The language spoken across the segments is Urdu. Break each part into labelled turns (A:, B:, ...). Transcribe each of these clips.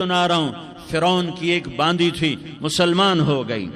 A: سنا رہا ہوں، فرعون کی ایک باندی تھی، مسلمان ہو گئی۔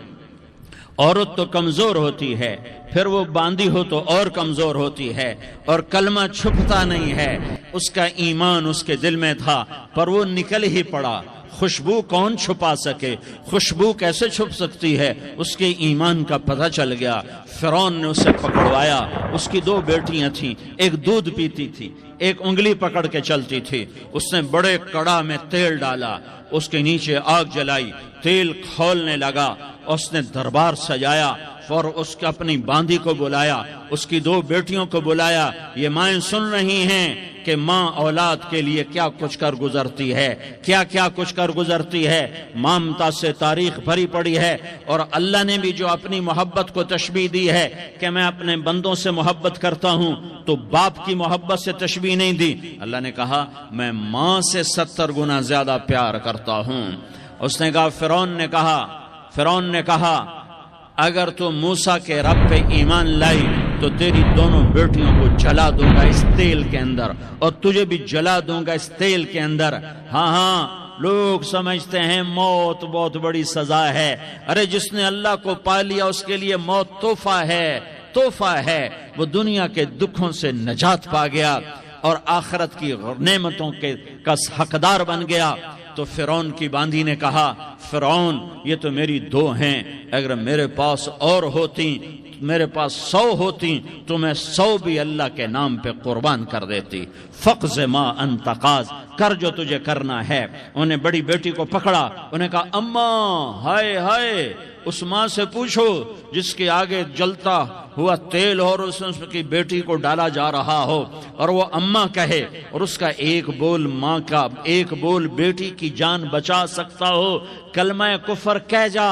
A: عورت تو کمزور ہوتی ہے، پھر وہ باندی ہو تو اور کمزور ہوتی ہے، اور کلمہ چھپتا نہیں ہے۔ اس کا ایمان اس کے دل میں تھا، پر وہ نکل ہی پڑا۔ خوشبو کون چھپا سکے؟ خوشبو کیسے چھپ سکتی ہے؟ اس کے ایمان کا پتہ چل گیا۔ فرعون نے اسے پکڑوایا۔ اس کی 2 بیٹیاں تھیں، ایک دودھ پیتی تھی، ایک انگلی پکڑ کے چلتی تھی۔ اس نے بڑے کڑا میں تیل ڈالا، اس کے نیچے آگ جلائی، تیل کھولنے لگا۔ اس نے دربار سجایا اور اس کے اپنی باندی کو بلایا، اس کی 2 بیٹیوں کو بلایا۔ یہ مائیں سن رہی ہیں کہ ماں اولاد کے لیے کیا کچھ کر گزرتی ہے، کیا کیا کچھ کر گزرتی ہے۔ مامتا سے تاریخ بھری پڑی ہے، اور اللہ نے بھی جو اپنی محبت کو تشبیہ دی ہے کہ میں اپنے بندوں سے محبت کرتا ہوں، تو باپ کی محبت سے تشبیہ نہیں دی۔ اللہ نے کہا میں ماں سے 70 گنا زیادہ پیار کرتا ہوں۔ اس نے کہا فرعون نے کہا اگر تو موسیٰ کے رب پہ ایمان لائی تو تیری دونوں بیٹیوں کو جلا دوں گا اس تیل کے اندر، اور تجھے بھی جلا دوں گا اس تیل کے اندر۔ ہاں لوگ سمجھتے ہیں موت بہت بڑی سزا ہے۔ ارے جس نے اللہ کو پا لیا اس کے لیے موت تحفہ ہے۔ وہ دنیا کے دکھوں سے نجات پا گیا اور آخرت کی نعمتوں کا حقدار بن گیا۔ تو فرعون کی باندی نے کہا فرعون یہ تو میری 2 ہیں، اگر میرے پاس اور ہوتی، میرے پاس 100 ہوتی تو میں 100 بھی اللہ کے نام پہ قربان کر دیتی۔ فقض ما انت قاض، کر جو تجھے کرنا ہے۔ انہیں بڑی بیٹی کو پکڑا، انہیں کہا اماں ہائے ہائے، اس ماں سے پوچھو جس کے آگے جلتا ہوا تیل اور اس کی بیٹی کو ڈالا جا رہا ہو، اور وہ اماں کہے، اور اس کا ایک بول ماں کا، ایک بول بیٹی کی جان بچا سکتا ہو۔ کلمہ کفر کہہ جا،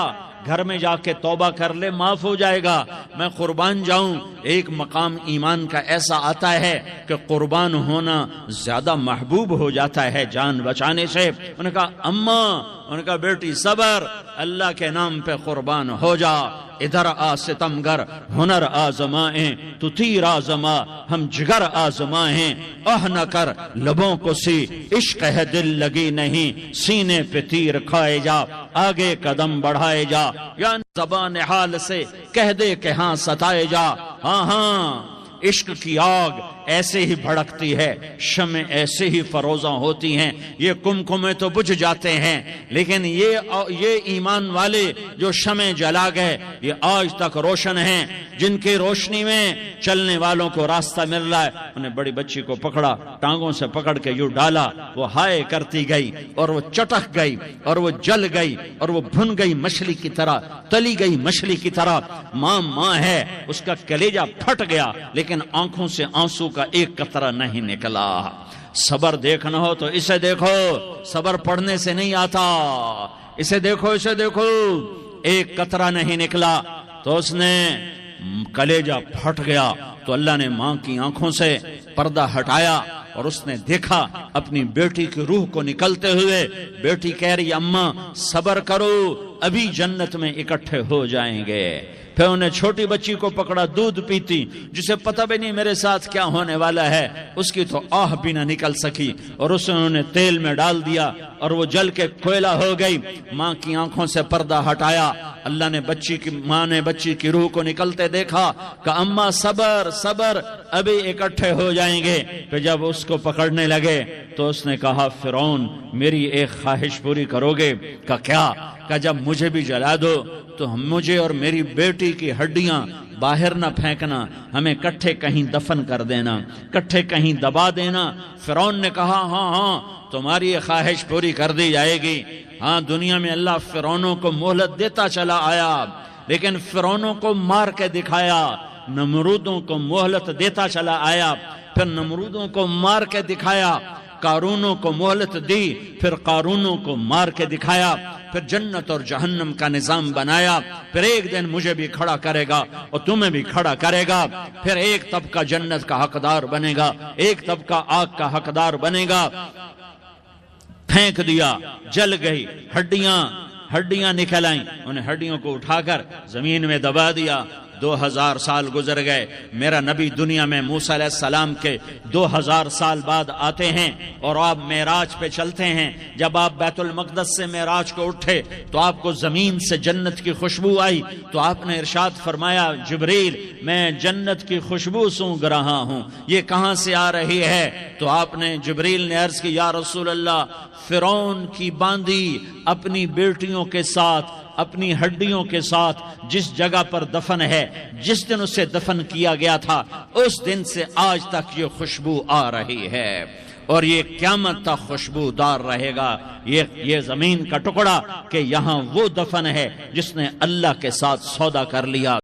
A: گھر میں جا کے توبہ کر لے، معاف ہو جائے گا، میں قربان جاؤں۔ ایک مقام ایمان کا ایسا آتا ہے کہ قربان ہونا زیادہ محبوب ہو جاتا ہے جان بچانے سے۔ انہوں نے کہا اماں، انہوں نے کہا بیٹی صبر، اللہ کے نام پہ قربان ہو جا۔ ادھر آ ستمگر، ہنر آزمائیں تو تیر آزما، ہم جگر آزمائیں اہ نہ کر لبوں کو سی، عشق ہے دل لگی نہیں، سینے پہ تیر کھائے جا، آگے قدم بڑھائے جا، یا زبان حال سے کہہ دے کہ ہاں ستائے جا۔ ہاں عشق کی آگ ایسے ہی بھڑکتی ہے، شمع ایسے ہی فروزاں ہوتی ہیں، یہ کمکمے تو بجھ جاتے ہیں، لیکن یہ ایمان والے جو شمع جلا گئے یہ آج تک روشن ہیں، جن کی روشنی میں چلنے والوں کو راستہ مل رہا ہے۔ انہیں بڑی بچی کو پکڑا، ٹانگوں سے پکڑ کے یوں ڈالا، وہ ہائے کرتی گئی اور وہ چٹک گئی اور وہ جل گئی اور وہ بھن گئی مچھلی کی طرح، تلی گئی مچھلی کی طرح۔ ماں ہے، اس کا کلیجہ پھٹ گیا، لیکن آنکھوں سے آنسو کا ایک قطرہ نہیں نکلا۔ صبر دیکھنا ہو تو اسے دیکھو، صبر پڑھنے سے نہیں آتا، اسے دیکھو، اسے دیکھو۔ ایک قطرہ نہیں نکلا تو اس نے کلیجہ پھٹ گیا، تو اللہ نے ماں کی آنکھوں سے پردہ ہٹایا اور اس نے دیکھا اپنی بیٹی کی روح کو نکلتے ہوئے۔ بیٹی کہہ رہی اماں صبر کرو، ابھی جنت میں اکٹھے ہو جائیں گے۔ پھر انہیں چھوٹی بچی کو پکڑا، دودھ پیتی، جسے پتہ بھی نہیں میرے ساتھ کیا ہونے والا ہے، اس کی تو آہ بھی نہ نکل سکی، اور اس نے انہیں تیل میں ڈال دیا اور وہ جل کے کوئلہ ہو گئی۔ ماں کی آنکھوں سے پردہ ہٹایا، اللہ نے ماں نے بچی کی روح کو نکلتے دیکھا کہ اماں صبر صبر، ابھی اکٹھے ہو جائیں گے۔ پھر جب اس کو پکڑنے لگے تو اس نے کہا فرعون میری ایک خواہش پوری کرو گے؟ کہ کیا؟ کہ جب مجھے بھی جلا دو تو مجھے اور میری بیٹی کی ہڈیاں باہر نہ پھینکنا، ہمیں کٹھے کہیں دفن کر دینا، کٹھے کہیں دبا دینا۔ فرعون نے کہا ہاں تمہاری یہ خواہش پوری کر دی جائے گی۔ ہاں دنیا میں اللہ فرعونوں کو مہلت دیتا چلا آیا، لیکن فرعونوں کو مار کے دکھایا، نمرودوں کو مہلت دیتا چلا آیا، پھر نمرودوں کو مار کے دکھایا، قارونوں کو مہلت دی، پھر قارونوں کو مار کے دکھایا، پھر جنت اور جہنم کا نظام بنایا۔ پھر ایک دن مجھے بھی کھڑا کرے گا اور تمہیں بھی کھڑا کرے گا، پھر ایک طبقہ جنت کا حقدار بنے گا، ایک طبقہ آگ کا حقدار بنے گا۔ پھینک دیا، جل گئی، ہڈیاں نکل آئیں، انہیں ہڈیوں کو اٹھا کر زمین میں دبا دیا، 2000 سال گزر گئے، میرا نبی دنیا میں موسیٰ علیہ السلام کے 2000 سال بعد آتے ہیں اور آپ معراج پہ چلتے ہیں۔ جب آپ بیت المقدس سے معراج کو اٹھے تو آپ کو زمین سے جنت کی خوشبو آئی، تو آپ نے ارشاد فرمایا جبریل میں جنت کی خوشبو سونگھ رہا ہوں، یہ کہاں سے آ رہی ہے؟ تو آپ نے جبریل نے عرض کی یا رسول اللہ، فرعون کی باندی اپنی بیٹیوں کے ساتھ اپنی ہڈیوں کے ساتھ جس جگہ پر دفن ہے، جس دن اسے دفن کیا گیا تھا اس دن سے آج تک یہ خوشبو آ رہی ہے اور یہ قیامت تک خوشبودار رہے گا۔ یہ زمین کا ٹکڑا کہ یہاں وہ دفن ہے جس نے اللہ کے ساتھ سودا کر لیا۔